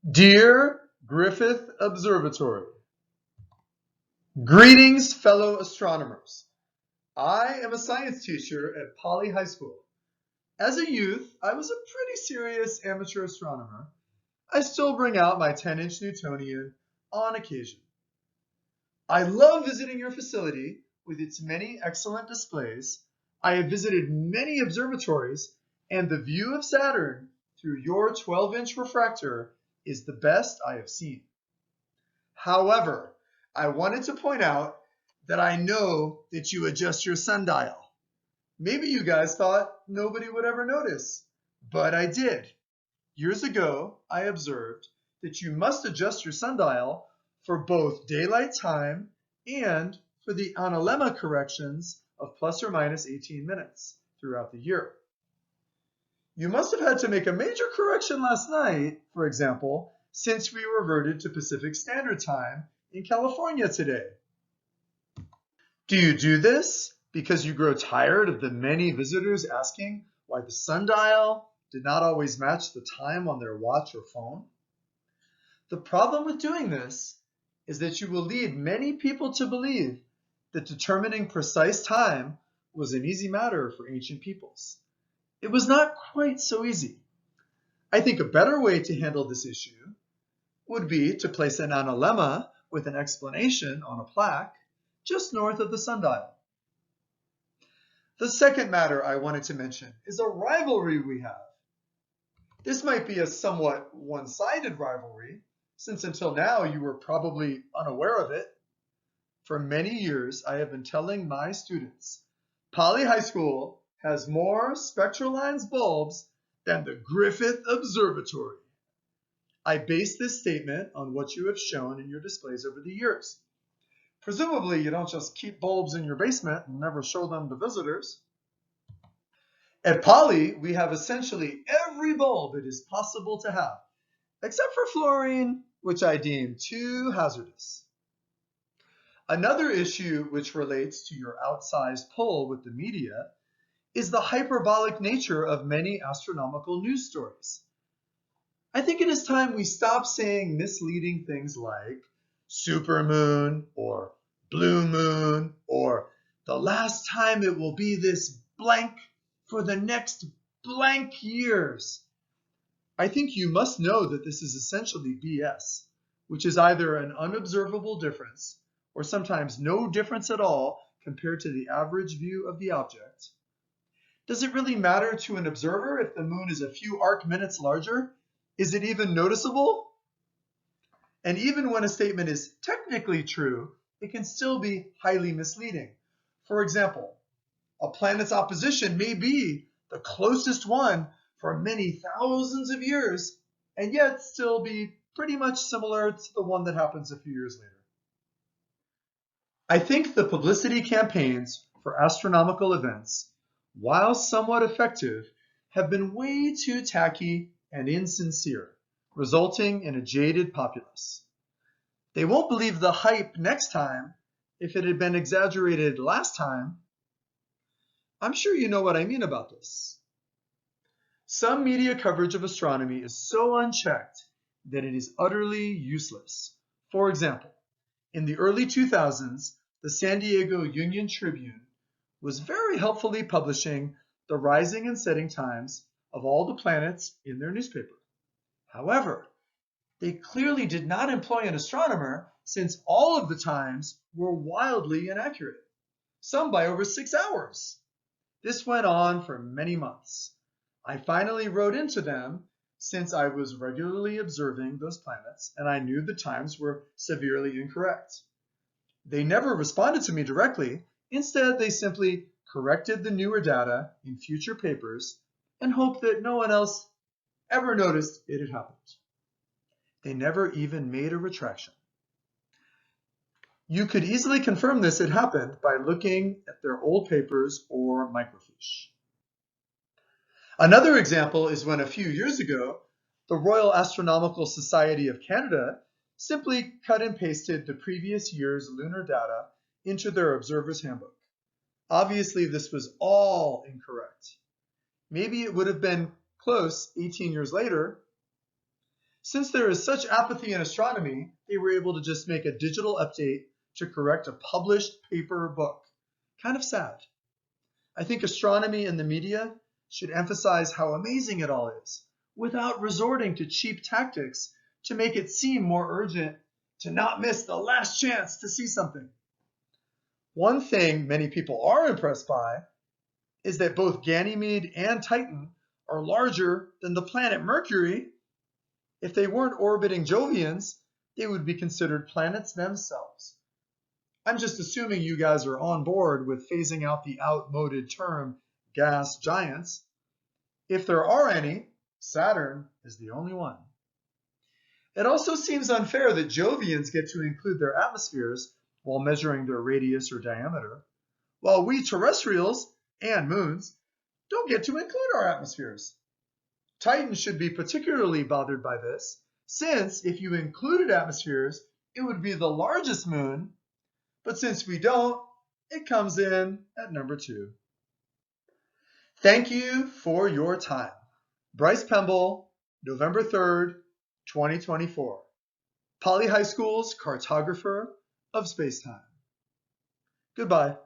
Dear Griffith Observatory, greetings, fellow astronomers. I am a science teacher at Poly High School. As a youth, I was a pretty serious amateur astronomer. I still bring out my 10-inch Newtonian on occasion. I love visiting your facility with its many excellent displays. I have visited many observatories, and the view of Saturn through your 12-inch refractor is the best I have seen. However, I wanted to point out that I know that you adjust your sundial. Maybe you guys thought nobody would ever notice, but I did. Years ago, I observed that you must adjust your sundial for both daylight time and for the analemma corrections of plus or minus 18 minutes throughout the year. You must have had to make a major correction last night, for example, since we reverted to Pacific Standard Time in California today. Do you do this because you grow tired of the many visitors asking why the sundial did not always match the time on their watch or phone? The problem with doing this is that you will lead many people to believe that determining precise time was an easy matter for ancient peoples. It was not quite so easy. I think a better way to handle this issue would be to place an analemma with an explanation on a plaque just north of the sundial. The second matter I wanted to mention is a rivalry we have. This might be a somewhat one-sided rivalry, since until now you were probably unaware of it. For many years, I have been telling my students, Poly High School has more Spectral lines bulbs than the Griffith Observatory. I base this statement on what you have shown in your displays over the years. Presumably, you don't just keep bulbs in your basement and never show them to visitors. At Poly, we have essentially every bulb it is possible to have, except for fluorine, which I deem too hazardous. Another issue which relates to your outsized pull with the media is the hyperbolic nature of many astronomical news stories. I think it is time we stop saying misleading things like supermoon or blue moon or the last time it will be this blank for the next blank years. I think you must know that this is essentially BS, which is either an unobservable difference or sometimes no difference at all compared to the average view of the object. Does it really matter to an observer if the moon is a few arc minutes larger? Is it even noticeable? And even when a statement is technically true, it can still be highly misleading. For example, a planet's opposition may be the closest one for many thousands of years, and yet still be pretty much similar to the one that happens a few years later. I think the publicity campaigns for astronomical events, while somewhat effective, have been way too tacky and insincere, resulting in a jaded populace. They won't believe the hype next time if it had been exaggerated last time. I'm sure you know what I mean about this. Some media coverage of astronomy is so unchecked that it is utterly useless. For example, in the early 2000s, the San Diego Union Tribune was very helpfully publishing the rising and setting times of all the planets in their newspaper. However, they clearly did not employ an astronomer since all of the times were wildly inaccurate, some by over 6 hours. This went on for many months. I finally wrote into them since I was regularly observing those planets and I knew the times were severely incorrect. They never responded to me directly. Instead, they simply corrected the newer data in future papers and hoped that no one else ever noticed it had happened. They never even made a retraction. You could easily confirm this had happened by looking at their old papers or microfiche. Another example is when a few years ago, the Royal Astronomical Society of Canada simply cut and pasted the previous year's lunar data into their observer's handbook. Obviously, this was all incorrect. Maybe it would have been close 18 years later. Since there is such apathy in astronomy, they were able to just make a digital update to correct a published paper book. Kind of sad. I think astronomy and the media should emphasize how amazing it all is, without resorting to cheap tactics to make it seem more urgent to not miss the last chance to see something. One thing many people are impressed by is that both Ganymede and Titan are larger than the planet Mercury. If they weren't orbiting Jovians, they would be considered planets themselves. I'm just assuming you guys are on board with phasing out the outmoded term gas giants. If there are any, Saturn is the only one. It also seems unfair that Jovians get to include their atmospheres while measuring their radius or diameter, while we terrestrials and moons don't get to include our atmospheres. Titan should be particularly bothered by this, since if you included atmospheres, it would be the largest moon, but since we don't, it comes in at number 2. Thank you for your time. Bryce Pemble, November 3rd, 2024. Poly High School's cartographer of spacetime. Goodbye.